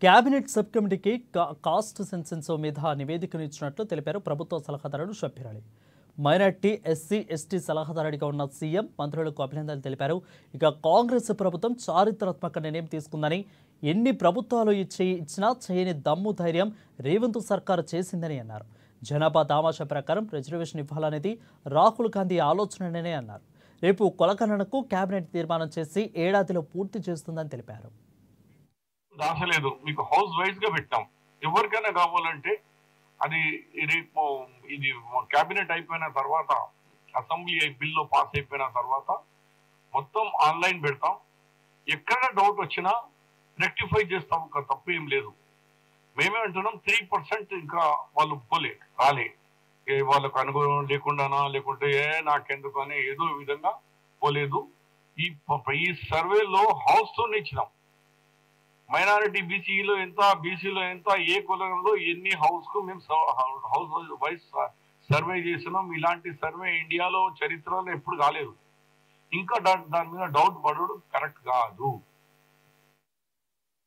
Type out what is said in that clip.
Cabinet sub కమిటీకి caste census మీద నివేదికను ఇచ్చినట్లు తెలిపారు ప్రభుత్వ సలహాదారుడు Shabbir Ali. Minority, SC, ST సలహాదారుడిగా ఉన్న సీఎం మంత్రులకు అభినందనలు తెలిపారు. ఇక కాంగ్రెస్ ప్రభుత్వం చారిత్రాత్మక నిర్ణయం తీసుకుందని, ఎన్ని ప్రభుత్వాలు ఇచ్చినా చేయని దమ్ము ధైర్యం రేవంత్ సర్కారు చేసిందని అన్నారు. జనాభా దామాషా ప్రకారం రిజర్వేషన్ ఇవ్వాలనేది రాహుల్ గాంధీ ఆలోచననే అన్నారు. రేపు కొలగణనకు కేబినెట్ తీర్మానం చేసి ఏడాదిలో పూర్తి చేస్తుందని తెలిపారు. రాసలేదు, మీకు హౌస్ వైజ్ గా పెట్టాం. ఎవరికైనా కావాలంటే అది రేపు ఇది కేబినెట్ అయిపోయిన తర్వాత, అసెంబ్లీ బిల్లు పాస్ అయిపోయిన తర్వాత మొత్తం ఆన్లైన్ పెడతాం. ఎక్కడ డౌట్ వచ్చినా రెక్టిఫై చేస్తాం, తప్పు ఏం లేదు. మేమే అంటున్నాం 3% ఇంకా వాళ్ళు రాలే, వాళ్ళకు అనుగుణం లేకుండానా, లేకుంటే నాకెందుకు అని ఏదో విధంగా పోలేదు. ఈ సర్వేలో హౌస్ తో ఇచ్చినాం. మైనారిటీ బీసీలో ఎంత, బీసీలో ఎంత, ఏ కులంలో ఎన్ని హౌస్ కు మేము హౌస్ వైజ్ సర్వే చేసినాం. ఇలాంటి సర్వే ఇండియాలో చరిత్రలో ఎప్పుడు కాలేదు. ఇంకా దాని మీద డౌట్ పడడం కరెక్ట్ కాదు.